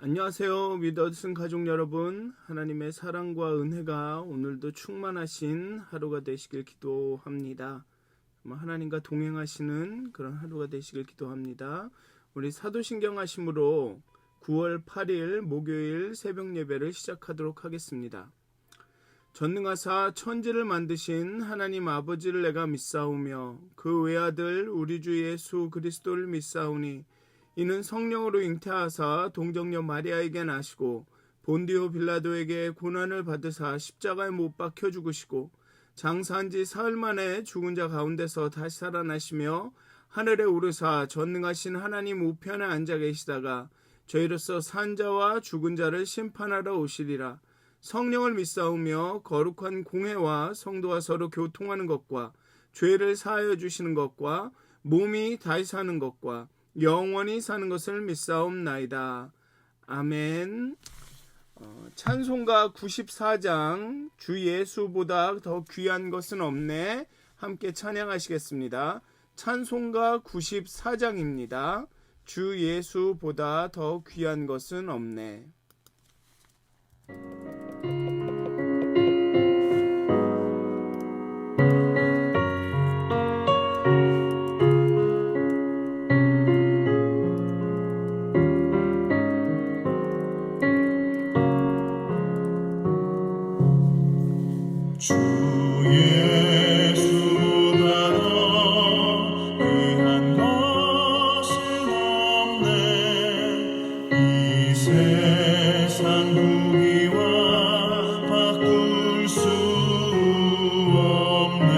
안녕하세요. 믿어진 가족 여러분, 하나님의 사랑과 은혜가 오늘도 충만하신 하루가 되시길 기도합니다. 하나님과 동행하시는 그런 하루가 되시길 기도합니다. 우리 사도신경 하심으로 9월 8일 목요일 새벽 예배를 시작하도록 하겠습니다. 전능하사 천지를 만드신 하나님 아버지를 내가 믿사오며 그 외아들 우리 주 예수 그리스도를 믿사오니 이는 성령으로 잉태하사 동정녀 마리아에게 나시고 본디오 빌라도에게 고난을 받으사 십자가에 못 박혀 죽으시고 장사한 지 사흘 만에 죽은 자 가운데서 다시 살아나시며 하늘에 오르사 전능하신 하나님 우편에 앉아 계시다가 저희로서 산 자와 죽은 자를 심판하러 오시리라. 성령을 믿사오며 거룩한 공회와 성도와 서로 교통하는 것과 죄를 사하여 주시는 것과 몸이 다시 사는 것과 영원히 사는 것을 믿사옵나이다. 아멘. 찬송가 94장 주 예수보다 더 귀한 것은 없네. 함께 찬양하시겠습니다. 찬송가 94장입니다. 주 예수보다 더 귀한 것은 없네. 주 예수보다 더 귀한 것은 없네. 이 세상 무기와 바꿀 수 없네.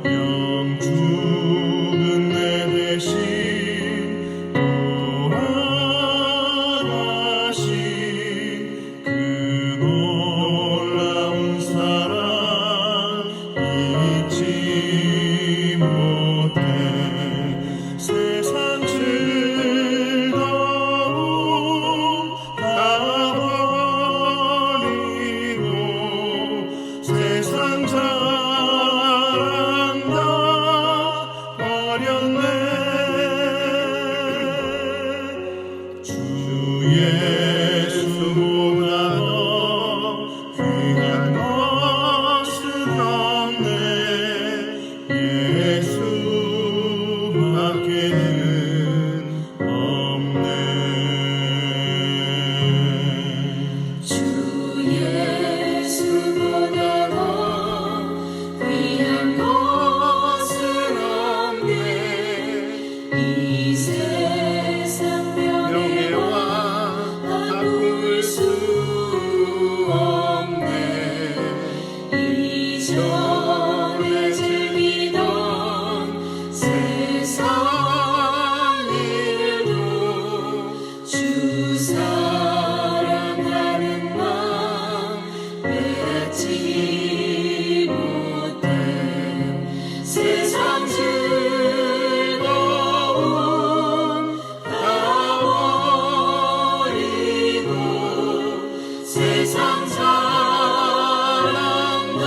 영죽은 내 대신 돌아가신 그 놀라운 사랑 잊지 못해. 세상 즐거움 다 버리고 세상 자랑 다 버렸네. 주 예수보다 더 귀한 것은 없네. 예수밖에는 없네. 주 예수보다 더 귀한 것은 없네. 이 세상 명예와 바꿀 수 없네. 이전에 즐기던 세상 일도 주 사랑하는 마음 뺏지 못해. 세상 즐거움 다 버리고 세상 자랑 다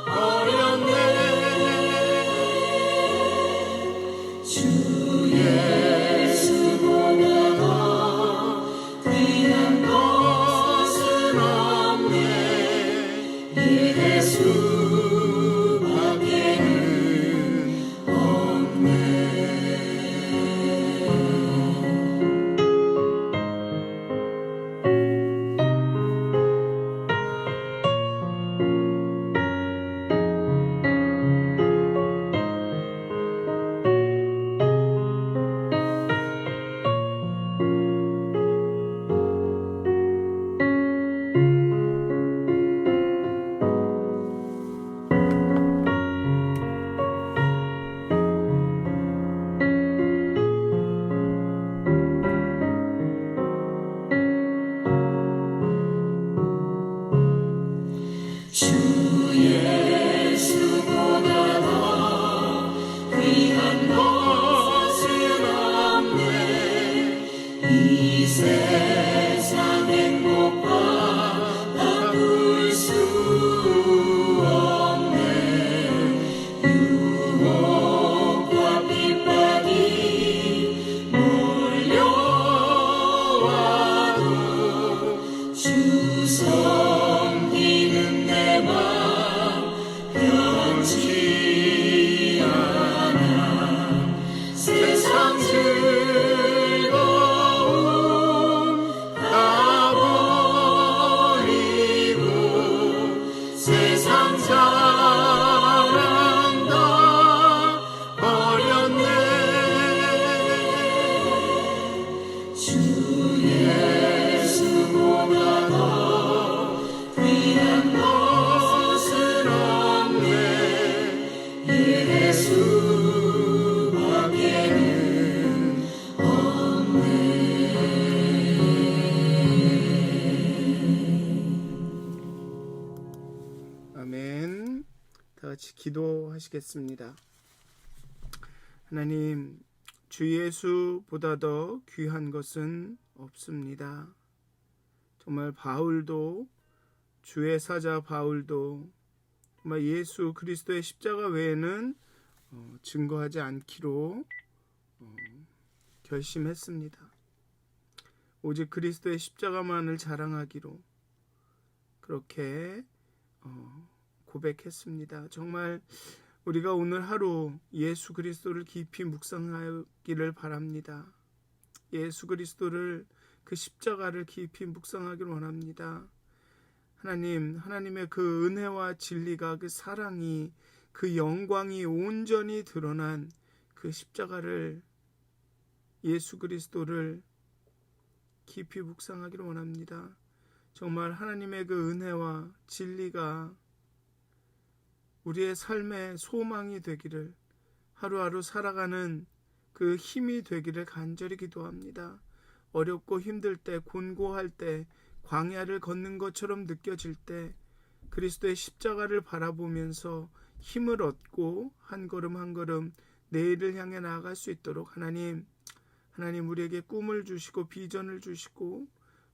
버렸네. 주 예수보다 더 귀한 것은 없네. 예수밖에는 없네. 주 예수보다 더 귀한 것은 없네. 이 세상 행복과 바꿀 수 없네. 유혹과 핍박이 몰려 기도하시겠습니다. 하나님, 주 예수보다 더 귀한 것은 없습니다. 정말 바울도, 주의 사자 바울도 정말 예수 그리스도의 십자가 외에는 증거하지 않기로 결심했습니다. 오직 그리스도의 십자가만을 자랑하기로 그렇게 고백했습니다. 정말 우리가 오늘 하루 예수 그리스도를 깊이 묵상하기를 바랍니다. 예수 그리스도를, 그 십자가를 깊이 묵상하기를 원합니다. 하나님, 하나님의 그 은혜와 진리가, 그 사랑이, 그 영광이 온전히 드러난 그 십자가를, 예수 그리스도를 깊이 묵상하기를 원합니다. 정말 하나님의 그 은혜와 진리가 우리의 삶의 소망이 되기를, 하루하루 살아가는 그 힘이 되기를 간절히 기도합니다. 어렵고 힘들 때, 곤고할 때, 광야를 걷는 것처럼 느껴질 때 그리스도의 십자가를 바라보면서 힘을 얻고 한 걸음 한 걸음 내일을 향해 나아갈 수 있도록 하나님 우리에게 꿈을 주시고 비전을 주시고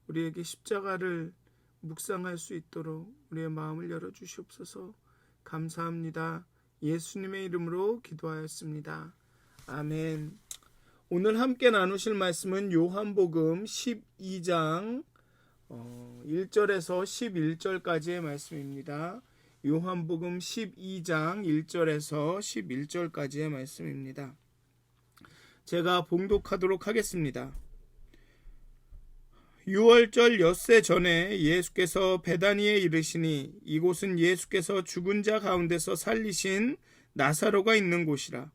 우리에게 십자가를 묵상할 수 있도록 우리의 마음을 열어주시옵소서. 감사합니다. 예수님의 이름으로 기도하였습니다. 아멘. 오늘 함께 나누실 말씀은 요한복음 12장 1절에서 11절까지의 말씀입니다. 요한복음 12장 1절에서 11절까지의 말씀입니다. 제가 봉독하도록 하겠습니다. 6월절 엿새 전에 예수께서 베다니에 이르시니 이곳은 예수께서 죽은 자 가운데서 살리신 나사로가 있는 곳이라.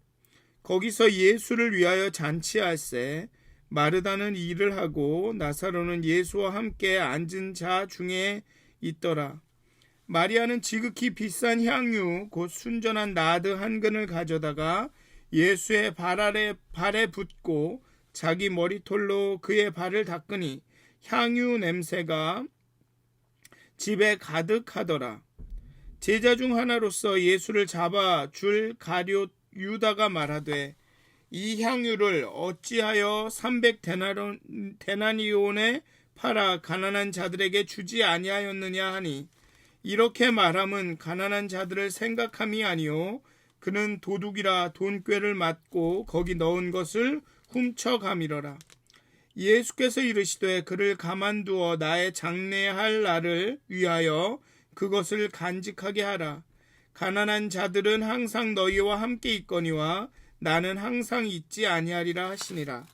거기서 예수를 위하여 잔치할세 마르다는 일을 하고 나사로는 예수와 함께 앉은 자 중에 있더라. 마리아는 지극히 비싼 향유 곧 순전한 나드 한 근을 가져다가 예수의 발에 붓고 자기 머리털로 그의 발을 닦으니 향유 냄새가 집에 가득하더라. 제자 중 하나로서 예수를 잡아 줄 가룟 유다가 말하되 이 향유를 어찌하여 300데나리온에 팔아 가난한 자들에게 주지 아니하였느냐 하니 이렇게 말함은 가난한 자들을 생각함이 아니요 그는 도둑이라 돈꾀를 맞고 거기 넣은 것을 훔쳐가미러라. 예수께서 이르시되 그를 가만두어 나의 장례할 날을 위하여 그것을 간직하게 하라. 가난한 자들은 항상 너희와 함께 있거니와 나는 항상 있지 아니하리라 하시니라.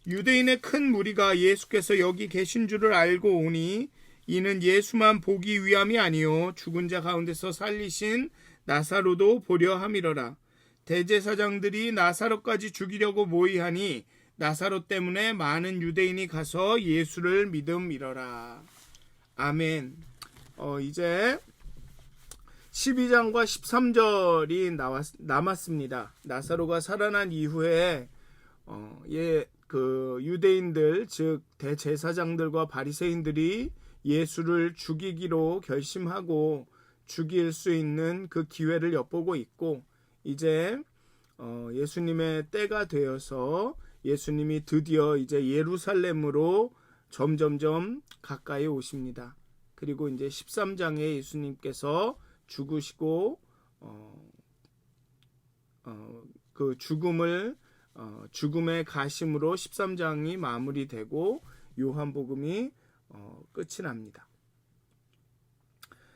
유대인의 큰 무리가 예수께서 여기 계신 줄을 알고 오니 이는 예수만 보기 위함이 아니요 죽은 자 가운데서 살리신 나사로도 보려 함이러라. 대제사장들이 나사로까지 죽이려고 모의하니 나사로 때문에 많은 유대인이 가서 예수를 믿음이러라. 아멘. 이제 12장과 13절이 남았습니다. 나사로가 살아난 이후에 그 유대인들 즉 대제사장들과 바리새인들이 예수를 죽이기로 결심하고 죽일 수 있는 그 기회를 엿보고 있고 이제 예수님의 때가 되어서 예수님이 드디어 이제 예루살렘으로 점점점 가까이 오십니다. 그리고 이제 13장에 예수님께서 죽으시고 그 죽음의 가심으로 13장이 마무리되고 요한복음이 끝이 납니다.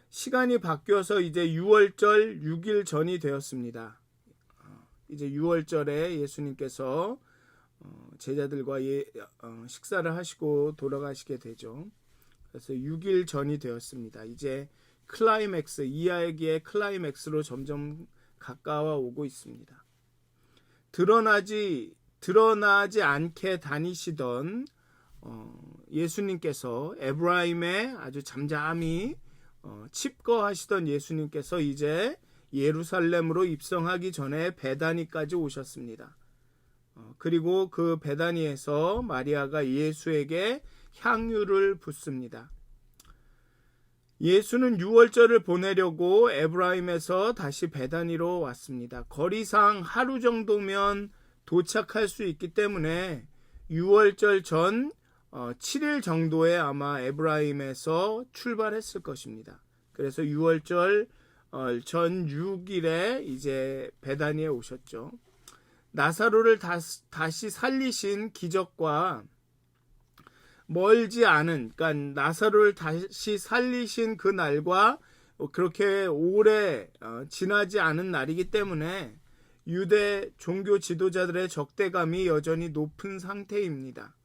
시간이 바뀌어서 이제 6월절 6일 전이 되었습니다. 이제 6월절에 예수님께서 제자들과 식사를 하시고 돌아가시게 되죠. 그래서 6일 전이 되었습니다. 이제 클라이맥스, 이야기의 클라이맥스로 점점 가까워 오고 있습니다. 드러나지 않게 다니시던 예수님께서 에브라임에 아주 잠잠히 칩거하시던 예수님께서 이제 예루살렘으로 입성하기 전에 베다니까지 오셨습니다. 그리고 그 베다니에서 마리아가 예수에게 향유를 붓습니다. 예수는 유월절을 보내려고 에브라임에서 다시 베다니로 왔습니다. 거리상 하루 정도면 도착할 수 있기 때문에 유월절 전 7일 정도에 아마 에브라임에서 출발했을 것입니다. 그래서 유월절 전 6일에 이제 베다니에 오셨죠. 나사로를 다시 살리신 기적과 멀지 않은, 그러니까 나사로를 다시 살리신 그 날과 그렇게 오래 지나지 않은 날이기 때문에 유대 종교 지도자들의 적대감이 여전히 높은 상태입니다.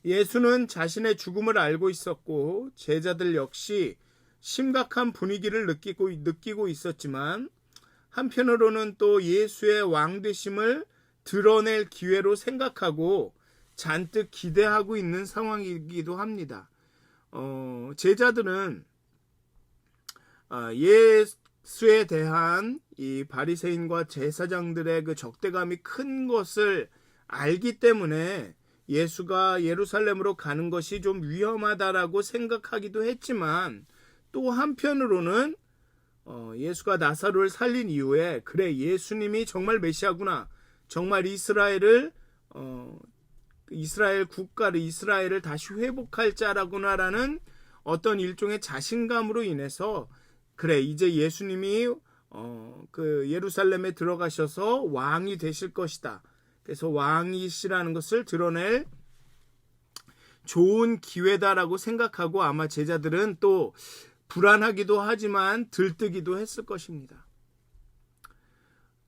예수는 자신의 죽음을 알고 있었고 제자들 역시 심각한 분위기를 느끼고 있었지만 한편으로는 또 예수의 왕되심을 드러낼 기회로 생각하고 잔뜩 기대하고 있는 상황이기도 합니다. 제자들은 예수에 대한 이 바리새인과 제사장들의 그 적대감이 큰 것을 알기 때문에 예수가 예루살렘으로 가는 것이 좀 위험하다라고 생각하기도 했지만 또 한편으로는 예수가 나사로를 살린 이후에 그래 예수님이 정말 메시아구나, 정말 이스라엘 국가를 이스라엘을 다시 회복할 자라구나라는 어떤 일종의 자신감으로 인해서 그래 이제 예수님이 그 예루살렘에 들어가셔서 왕이 되실 것이다. 그래서 왕이시라는 것을 드러낼 좋은 기회다라고 생각하고 아마 제자들은 또 불안하기도 하지만 들뜨기도 했을 것입니다.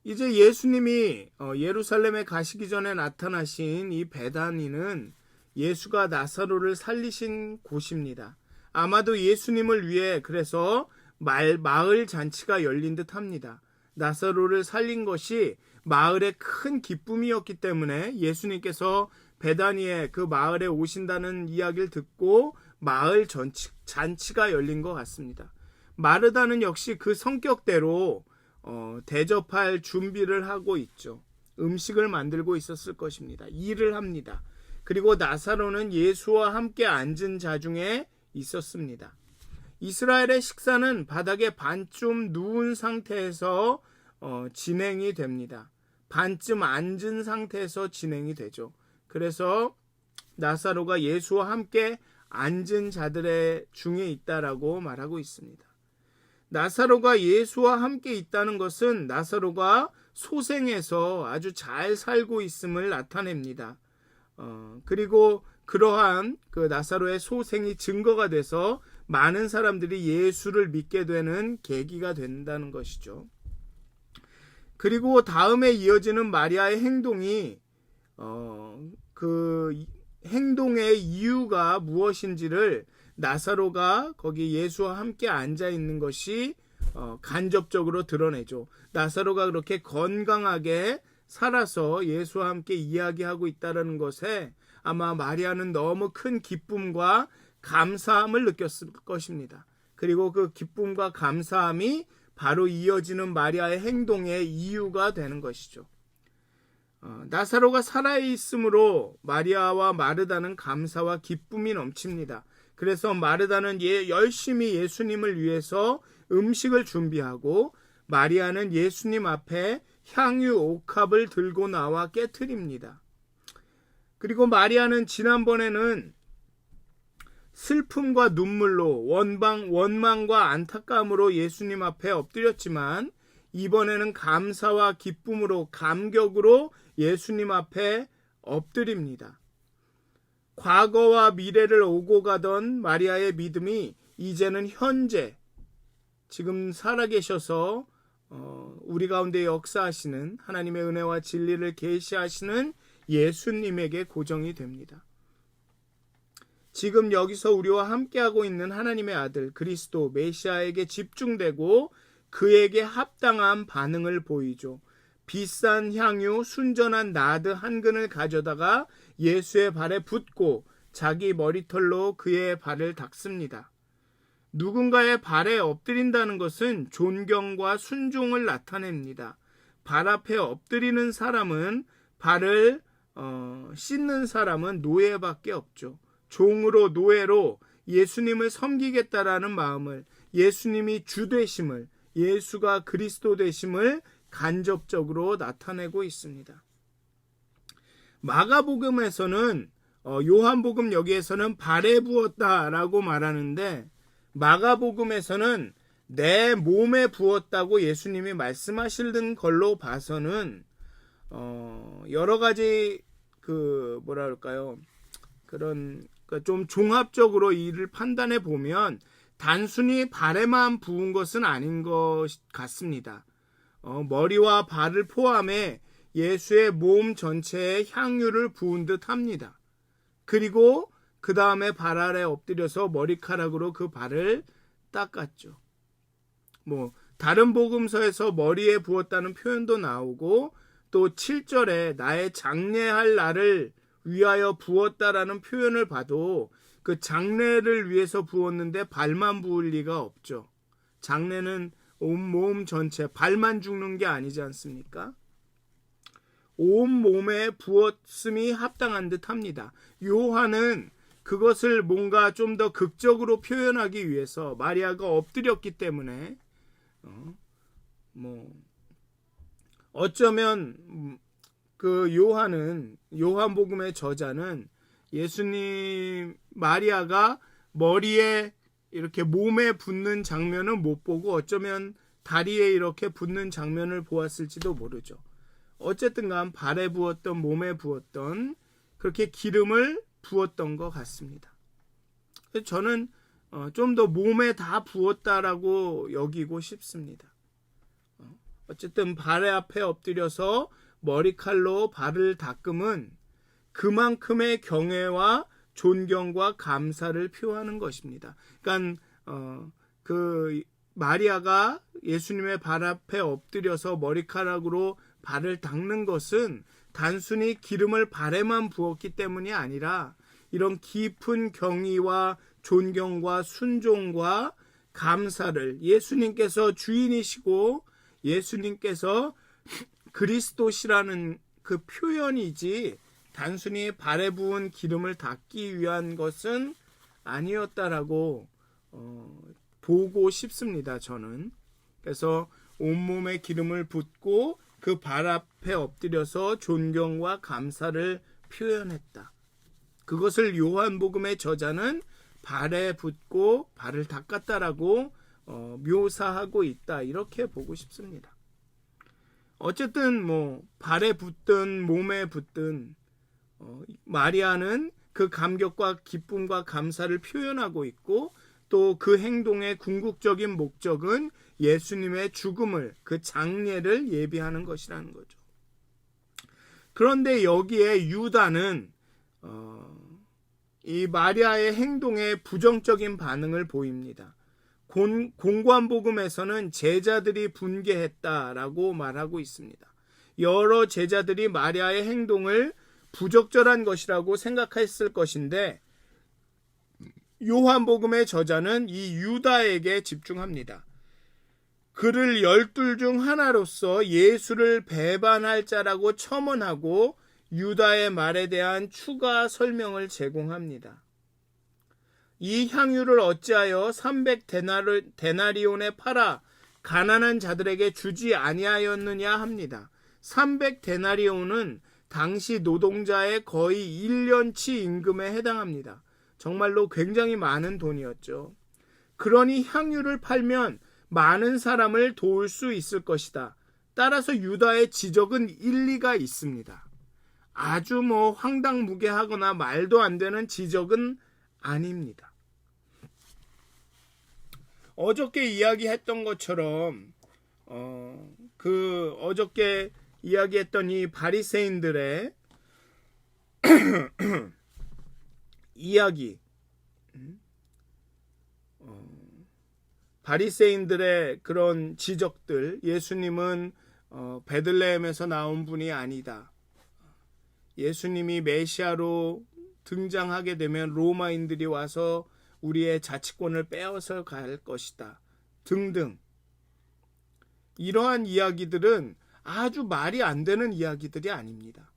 이제 예수님이 예루살렘에 가시기 전에 나타나신 이 베다니는 예수가 나사로를 살리신 곳입니다. 아마도 예수님을 위해 그래서 마을 잔치가 열린 듯 합니다. 나사로를 살린 것이 마을의 큰 기쁨이었기 때문에 예수님께서 베다니에 그 마을에 오신다는 이야기를 듣고 마을 잔치가 열린 것 같습니다. 마르다는 역시 그 성격대로 대접할 준비를 하고 있죠. 음식을 만들고 있었을 것입니다. 일을 합니다. 그리고 나사로는 예수와 함께 앉은 자 중에 있었습니다. 이스라엘의 식사는 바닥에 반쯤 누운 상태에서 진행이 됩니다. 반쯤 앉은 상태에서 진행이 되죠. 그래서 나사로가 예수와 함께 앉은 자들의 중에 있다라고 말하고 있습니다. 나사로가 예수와 함께 있다는 것은 나사로가 소생에서 아주 잘 살고 있음을 나타냅니다. 그리고 그러한 그 나사로의 소생이 증거가 돼서 많은 사람들이 예수를 믿게 되는 계기가 된다는 것이죠. 그리고 다음에 이어지는 마리아의 행동이 그 행동의 이유가 무엇인지를 나사로가 거기 예수와 함께 앉아 있는 것이 간접적으로 드러내죠. 나사로가 그렇게 건강하게 살아서 예수와 함께 이야기하고 있다는 것에 아마 마리아는 너무 큰 기쁨과 감사함을 느꼈을 것입니다. 그리고 그 기쁨과 감사함이 바로 이어지는 마리아의 행동의 이유가 되는 것이죠. 나사로가 살아있으므로 마리아와 마르다는 감사와 기쁨이 넘칩니다. 그래서 마르다는 열심히 예수님을 위해서 음식을 준비하고 마리아는 예수님 앞에 향유 옥합을 들고 나와 깨트립니다. 그리고 마리아는 지난번에는 슬픔과 눈물로 원망과 안타까움으로 예수님 앞에 엎드렸지만 이번에는 감사와 기쁨으로 감격으로 예수님 앞에 엎드립니다. 과거와 미래를 오고 가던 마리아의 믿음이 이제는 현재 지금 살아계셔서 우리 가운데 역사하시는 하나님의 은혜와 진리를 계시하시는 예수님에게 고정이 됩니다. 지금 여기서 우리와 함께하고 있는 하나님의 아들 그리스도 메시아에게 집중되고 그에게 합당한 반응을 보이죠. 비싼 향유 순전한 나드 한 근을 가져다가 예수의 발에 붓고 자기 머리털로 그의 발을 닦습니다. 누군가의 발에 엎드린다는 것은 존경과 순종을 나타냅니다. 발 앞에 엎드리는 사람은 발을 씻는 사람은 노예밖에 없죠. 종으로 노예로 예수님을 섬기겠다라는 마음을, 예수님이 주 되심을, 예수가 그리스도 되심을 간접적으로 나타내고 있습니다. 마가복음에서는 요한복음 여기에서는 발에 부었다라고 말하는데, 마가복음에서는 내 몸에 부었다고 예수님이 말씀하시는 걸로 봐서는 여러 가지 그런 좀 종합적으로 이를 판단해 보면 단순히 발에만 부은 것은 아닌 것 같습니다. 머리와 발을 포함해 예수의 몸 전체에 향유를 부은 듯 합니다. 그리고 그 다음에 발 아래 엎드려서 머리카락으로 그 발을 닦았죠. 다른 복음서에서 머리에 부었다는 표현도 나오고, 또 7절에 나의 장례할 날을 위하여 부었다라는 표현을 봐도 그 장례를 위해서 부었는데 발만 부을 리가 없죠. 장례는 온몸 전체, 발만 죽는 게 아니지 않습니까? 온몸에 부었음이 합당한 듯 합니다. 요한은 그것을 뭔가 좀 더 극적으로 표현하기 위해서 마리아가 엎드렸기 때문에 어쩌면 그 요한복음의 저자는 예수님 마리아가 머리에 이렇게 몸에 붙는 장면은 못 보고 어쩌면 다리에 이렇게 붙는 장면을 보았을지도 모르죠. 어쨌든 간 발에 부었던, 몸에 부었던, 그렇게 기름을 부었던 것 같습니다. 저는 좀 더 몸에 다 부었다라고 여기고 싶습니다. 어쨌든 발 앞에 엎드려서 머리칼로 발을 닦음은 그만큼의 경외와 존경과 감사를 표하는 것입니다. 그러니까 그 마리아가 예수님의 발 앞에 엎드려서 머리카락으로 발을 닦는 것은 단순히 기름을 발에만 부었기 때문이 아니라 이런 깊은 경의와 존경과 순종과 감사를, 예수님께서 주인이시고 예수님께서 그리스도시라는 그 표현이지 단순히 발에 부은 기름을 닦기 위한 것은 아니었다라고 보고 싶습니다. 저는. 그래서 온몸에 기름을 붓고 그 발 앞에 엎드려서 존경과 감사를 표현했다. 그것을 요한복음의 저자는 발에 붓고 발을 닦았다라고 묘사하고 있다, 이렇게 보고 싶습니다. 어쨌든 발에 붙든 몸에 붙든 마리아는 그 감격과 기쁨과 감사를 표현하고 있고, 또 그 행동의 궁극적인 목적은 예수님의 죽음을, 그 장례를 예비하는 것이라는 거죠. 그런데 여기에 유다는 이 마리아의 행동에 부정적인 반응을 보입니다. 공관복음에서는 제자들이 분개했다라고 말하고 있습니다. 여러 제자들이 마리아의 행동을 부적절한 것이라고 생각했을 것인데, 요한복음의 저자는 이 유다에게 집중합니다. 그를 12 중 하나로서 예수를 배반할 자라고 첨언하고 유다의 말에 대한 추가 설명을 제공합니다. 이 향유를 어찌하여 300데나리온에 팔아 가난한 자들에게 주지 아니하였느냐 합니다. 300데나리온은 당시 노동자의 거의 1년치 임금에 해당합니다. 정말로 굉장히 많은 돈이었죠. 그러니 향유를 팔면 많은 사람을 도울 수 있을 것이다. 따라서 유다의 지적은 일리가 있습니다. 아주 황당무계하거나 말도 안 되는 지적은 아닙니다. 어저께 이야기했던 것처럼 어저께 이야기했던 이 바리새인들의 이야기, 바리새인들의 그런 지적들, 예수님은 베들레헴에서 나온 분이 아니다. 예수님이 메시아로 등장하게 되면 로마인들이 와서 우리의 자치권을 빼앗아 갈 것이다. 등등. 이러한 이야기들은 아주 말이 안 되는 이야기들이 아닙니다.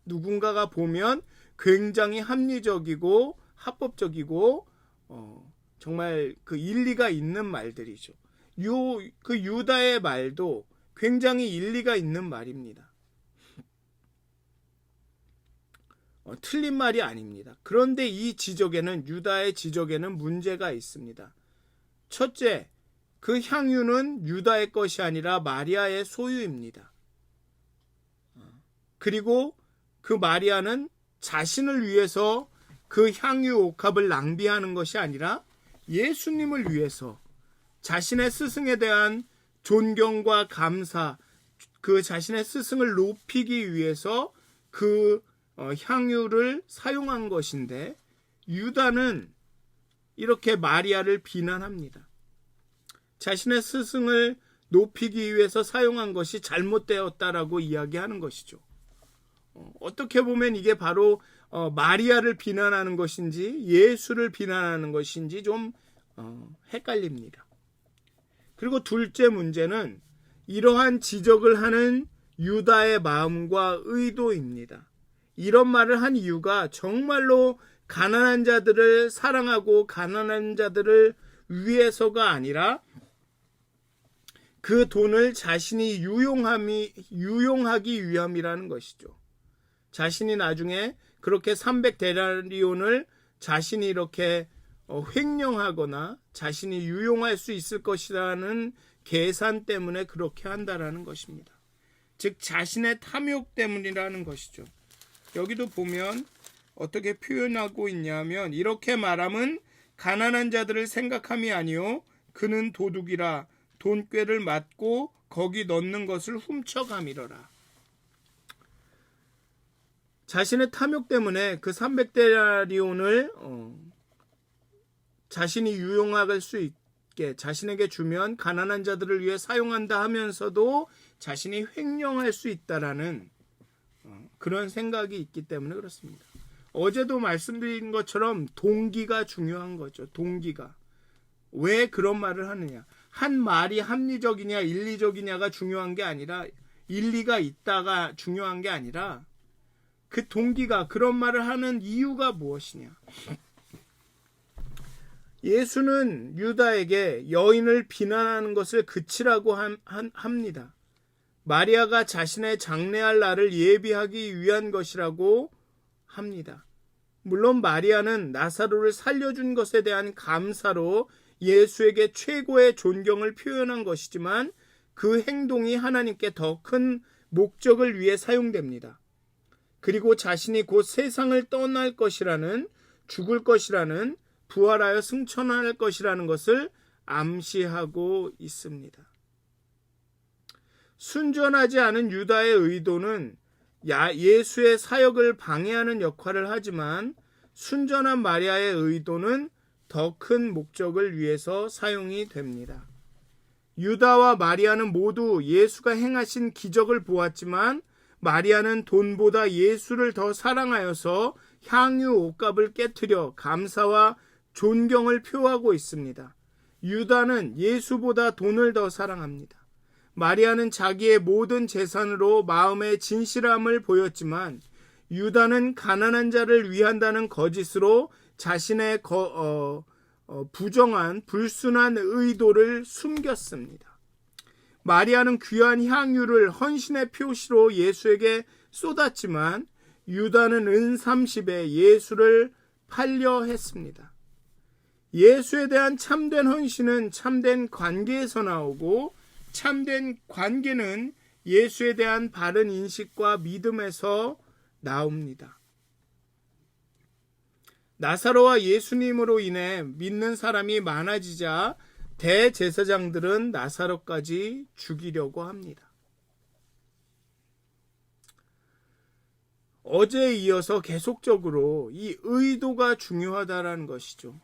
누군가가 보면 굉장히 합리적이고 합법적이고 정말 그 일리가 있는 말들이죠. 그 유다의 말도 굉장히 일리가 있는 말입니다. 틀린 말이 아닙니다. 그런데 이 지적에는, 유다의 지적에는 문제가 있습니다. 첫째, 그 향유는 유다의 것이 아니라 마리아의 소유입니다. 그리고 그 마리아는 자신을 위해서 그 향유 옥합을 낭비하는 것이 아니라 예수님을 위해서 자신의 스승에 대한 존경과 감사, 그 자신의 스승을 높이기 위해서 그 향유를 사용한 것인데, 유다는 이렇게 마리아를 비난합니다. 자신의 스승을 높이기 위해서 사용한 것이 잘못되었다라고 이야기하는 것이죠. 어떻게 보면 이게 바로 마리아를 비난하는 것인지 예수를 비난하는 것인지 좀 헷갈립니다. 그리고 둘째 문제는 이러한 지적을 하는 유다의 마음과 의도입니다. 이런 말을 한 이유가 정말로 가난한 자들을 사랑하고 가난한 자들을 위해서가 아니라 그 돈을 자신이 유용하기 위함이라는 것이죠. 자신이 나중에 그렇게 300데나리온을 자신이 이렇게 횡령하거나 자신이 유용할 수 있을 것이라는 계산 때문에 그렇게 한다라는 것입니다. 즉 자신의 탐욕 때문이라는 것이죠. 여기도 보면 어떻게 표현하고 있냐면, 이렇게 말함은 가난한 자들을 생각함이 아니요 그는 도둑이라 돈꾀를 맞고 거기 넣는 것을 훔쳐가미러라. 자신의 탐욕 때문에 그 300데나리온을 자신이 유용할 수 있게 자신에게 주면 가난한 자들을 위해 사용한다 하면서도 자신이 횡령할 수 있다라는 그런 생각이 있기 때문에 그렇습니다. 어제도 말씀드린 것처럼 동기가 중요한 거죠. 동기가. 왜 그런 말을 하느냐. 한 말이 합리적이냐 일리적이냐가 중요한 게 아니라, 일리가 있다가 중요한 게 아니라 그 동기가, 그런 말을 하는 이유가 무엇이냐. 예수는 유다에게 여인을 비난하는 것을 그치라고 합니다. 마리아가 자신의 장례할 날을 예비하기 위한 것이라고 합니다. 물론 마리아는 나사로를 살려준 것에 대한 감사로 예수에게 최고의 존경을 표현한 것이지만, 그 행동이 하나님께 더 큰 목적을 위해 사용됩니다. 그리고 자신이 곧 세상을 떠날 것이라는, 죽을 것이라는, 부활하여 승천할 것이라는 것을 암시하고 있습니다. 순전하지 않은 유다의 의도는 예수의 사역을 방해하는 역할을 하지만, 순전한 마리아의 의도는 더 큰 목적을 위해서 사용이 됩니다. 유다와 마리아는 모두 예수가 행하신 기적을 보았지만, 마리아는 돈보다 예수를 더 사랑하여서 향유 옥합을 깨트려 감사와 존경을 표하고 있습니다. 유다는 예수보다 돈을 더 사랑합니다. 마리아는 자기의 모든 재산으로 마음의 진실함을 보였지만, 유다는 가난한 자를 위한다는 거짓으로 자신의 부정한 불순한 의도를 숨겼습니다. 마리아는 귀한 향유를 헌신의 표시로 예수에게 쏟았지만, 유다는 은 30에 예수를 팔려 했습니다. 예수에 대한 참된 헌신은 참된 관계에서 나오고, 참된 관계는 예수에 대한 바른 인식과 믿음에서 나옵니다. 나사로와 예수님으로 인해 믿는 사람이 많아지자 대제사장들은 나사로까지 죽이려고 합니다. 어제에 이어서 계속적으로 이 의도가 중요하다라는 것이죠.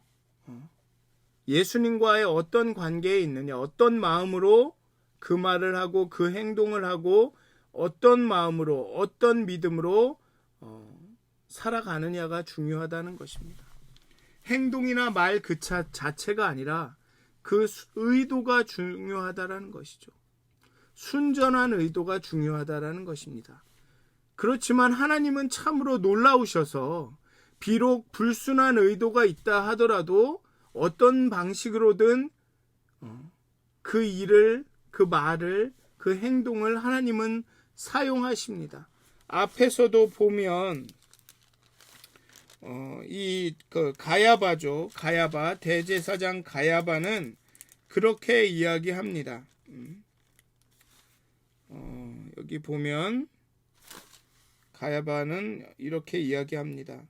예수님과의 어떤 관계에 있느냐, 어떤 마음으로 그 말을 하고 그 행동을 하고 어떤 마음으로 어떤 믿음으로 살아가느냐가 중요하다는 것입니다. 행동이나 말 그 자체가 아니라 그 의도가 중요하다라는 것이죠. 순전한 의도가 중요하다라는 것입니다. 그렇지만 하나님은 참으로 놀라우셔서 비록 불순한 의도가 있다 하더라도 어떤 방식으로든 그 일을, 그 말을, 그 행동을 하나님은 사용하십니다. 앞에서도 보면 그 가야바죠. 가야바, 대제사장 가야바는 그렇게 이야기합니다. 여기 보면 가야바는 이렇게 이야기합니다.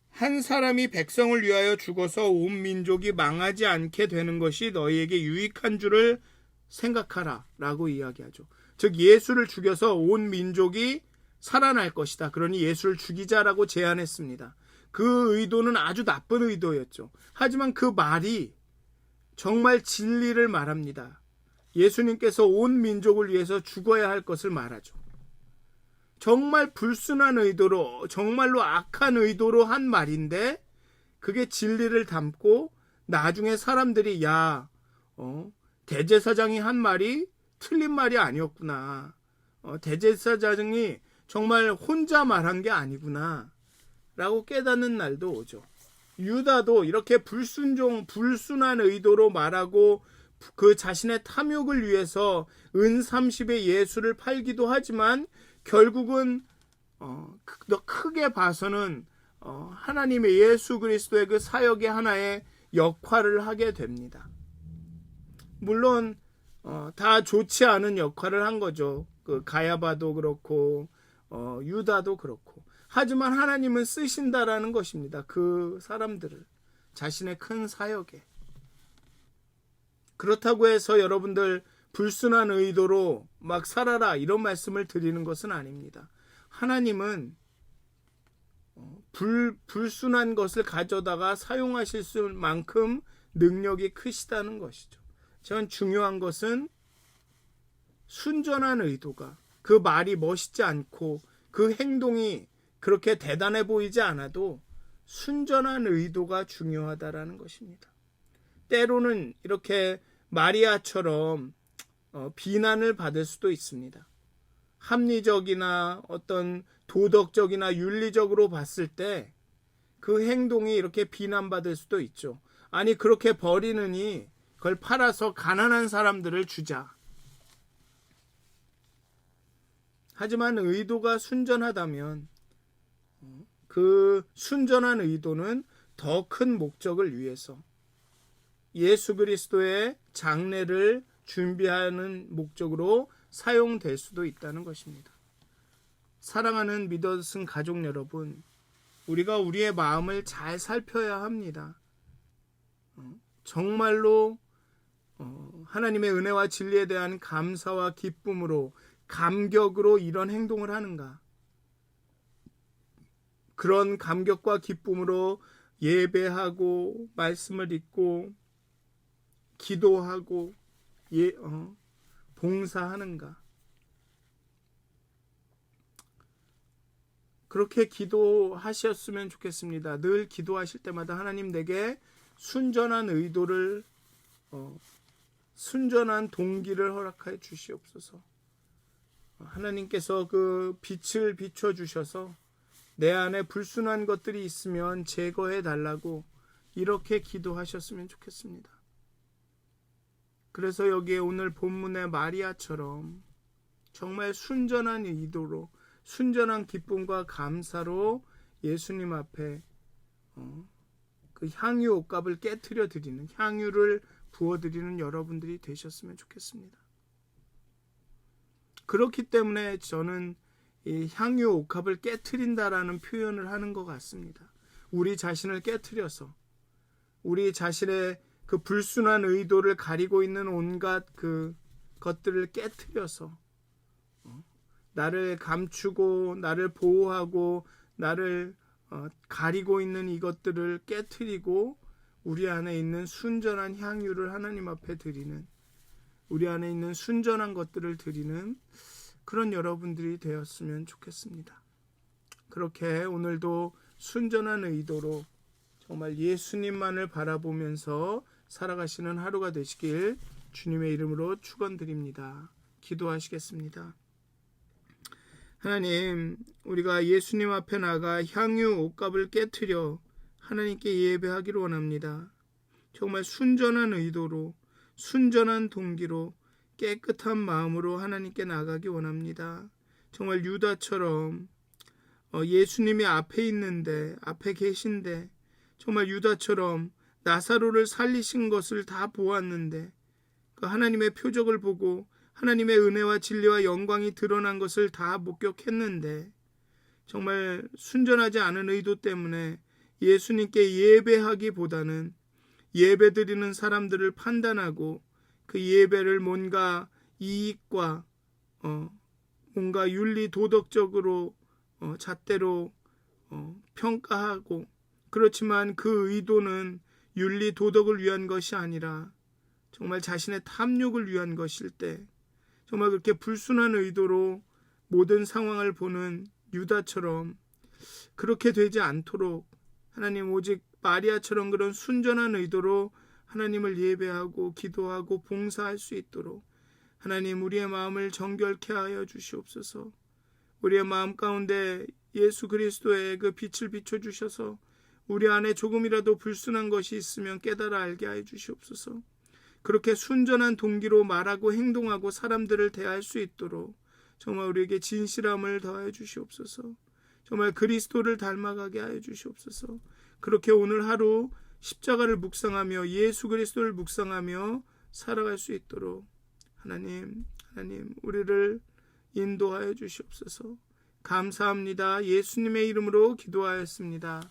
한 사람이 백성을 위하여 죽어서 온 민족이 망하지 않게 되는 것이 너희에게 유익한 줄을 생각하라 라고 이야기하죠. 즉 예수를 죽여서 온 민족이 살아날 것이다. 그러니 예수를 죽이자라고 제안했습니다. 그 의도는 아주 나쁜 의도였죠. 하지만 그 말이 정말 진리를 말합니다. 예수님께서 온 민족을 위해서 죽어야 할 것을 말하죠. 정말 불순한 의도로, 정말로 악한 의도로 한 말인데 그게 진리를 담고 나중에 사람들이 대제사장이 한 말이 틀린 말이 아니었구나. 대제사장이 정말 혼자 말한 게 아니구나 라고 깨닫는 날도 오죠. 유다도 이렇게 불순한 의도로 말하고 그 자신의 탐욕을 위해서 은 30에 예수를 팔기도 하지만 결국은 더 크게 봐서는 하나님의 예수 그리스도의 그 사역의 하나의 역할을 하게 됩니다. 물론 다 좋지 않은 역할을 한 거죠. 그 가야바도 그렇고 유다도 그렇고. 하지만 하나님은 쓰신다라는 것입니다. 그 사람들을 자신의 큰 사역에. 그렇다고 해서 여러분들 불순한 의도로 막 살아라 이런 말씀을 드리는 것은 아닙니다. 하나님은 불순한 것을 가져다가 사용하실 만큼 능력이 크시다는 것이죠. 전 중요한 것은 순전한 의도가, 그 말이 멋있지 않고 그 행동이 그렇게 대단해 보이지 않아도 순전한 의도가 중요하다라는 것입니다. 때로는 이렇게 마리아처럼 비난을 받을 수도 있습니다. 합리적이나 어떤 도덕적이나 윤리적으로 봤을 때 그 행동이 이렇게 비난받을 수도 있죠. 아니 그렇게 버리느니 그걸 팔아서 가난한 사람들을 주자. 하지만 의도가 순전하다면 그 순전한 의도는 더 큰 목적을 위해서 예수 그리스도의 장례를 준비하는 목적으로 사용될 수도 있다는 것입니다. 사랑하는 믿었은 가족 여러분, 우리가 우리의 마음을 잘 살펴야 합니다. 정말로 하나님의 은혜와 진리에 대한 감사와 기쁨으로, 감격으로 이런 행동을 하는가? 그런 감격과 기쁨으로 예배하고 말씀을 읽고 기도하고 봉사하는가? 그렇게 기도하셨으면 좋겠습니다. 늘 기도하실 때마다 하나님 내게 순전한 의도를 순전한 동기를 허락하여 주시옵소서. 하나님께서 그 빛을 비춰 주셔서 내 안에 불순한 것들이 있으면 제거해 달라고 이렇게 기도하셨으면 좋겠습니다. 그래서 여기에 오늘 본문의 마리아처럼 정말 순전한 의도로, 순전한 기쁨과 감사로 예수님 앞에 그 향유 옷값을 깨트려 드리는, 향유를 부어 드리는 여러분들이 되셨으면 좋겠습니다. 그렇기 때문에 저는 이 향유 옥합을 깨트린다라는 표현을 하는 것 같습니다. 우리 자신을 깨트려서, 우리 자신의 그 불순한 의도를 가리고 있는 온갖 그 것들을 깨트려서 나를 감추고 나를 보호하고 나를 가리고 있는 이것들을 깨트리고 우리 안에 있는 순전한 향유를 하나님 앞에 드리는, 우리 안에 있는 순전한 것들을 드리는 그런 여러분들이 되었으면 좋겠습니다. 그렇게 오늘도 순전한 의도로 정말 예수님만을 바라보면서 살아가시는 하루가 되시길 주님의 이름으로 축원드립니다. 기도하시겠습니다. 하나님, 우리가 예수님 앞에 나가 향유 옷값을 깨트려 하나님께 예배하기를 원합니다. 정말 순전한 의도로, 순전한 동기로, 깨끗한 마음으로 하나님께 나가기 원합니다. 정말 유다처럼 예수님이 앞에 있는데, 앞에 계신데, 정말 유다처럼 나사로를 살리신 것을 다 보았는데 그 하나님의 표적을 보고 하나님의 은혜와 진리와 영광이 드러난 것을 다 목격했는데 정말 순전하지 않은 의도 때문에 예수님께 예배하기보다는 예배드리는 사람들을 판단하고 그 예배를 뭔가 이익과 뭔가 윤리 도덕적으로 잣대로 평가하고, 그렇지만 그 의도는 윤리 도덕을 위한 것이 아니라 정말 자신의 탐욕을 위한 것일 때 정말 그렇게 불순한 의도로 모든 상황을 보는 유다처럼 그렇게 되지 않도록 하나님, 오직 마리아처럼 그런 순전한 의도로 하나님을 예배하고 기도하고 봉사할 수 있도록 하나님, 우리의 마음을 정결케 하여 주시옵소서. 우리의 마음 가운데 예수 그리스도의 그 빛을 비춰주셔서 우리 안에 조금이라도 불순한 것이 있으면 깨달아 알게 하여 주시옵소서. 그렇게 순전한 동기로 말하고 행동하고 사람들을 대할 수 있도록 정말 우리에게 진실함을 더하여 주시옵소서. 정말 그리스도를 닮아가게 하여 주시옵소서. 그렇게 오늘 하루 십자가를 묵상하며 예수 그리스도를 묵상하며 살아갈 수 있도록 하나님 우리를 인도하여 주시옵소서. 감사합니다. 예수님의 이름으로 기도하였습니다.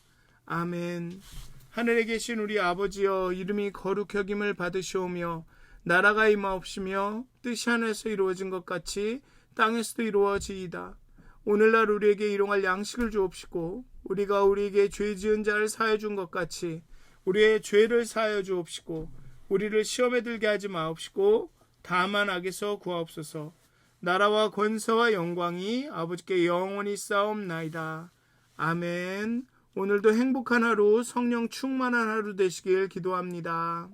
아멘. 하늘에 계신 우리 아버지여, 이름이 거룩히 여김을 받으시오며 나라가 임하옵시며 뜻이 하늘에서 이루어진 것 같이 땅에서도 이루어지이다. 오늘날 우리에게 일용할 양식을 주옵시고 우리가 우리에게 죄 지은 자를 사하여 준 것 같이 우리의 죄를 사하여 주옵시고 우리를 시험에 들게 하지 마옵시고 다만 악에서 구하옵소서. 나라와 권세와 영광이 아버지께 영원히 쌓옵나이다. 아멘. 오늘도 행복한 하루, 성령 충만한 하루 되시길 기도합니다.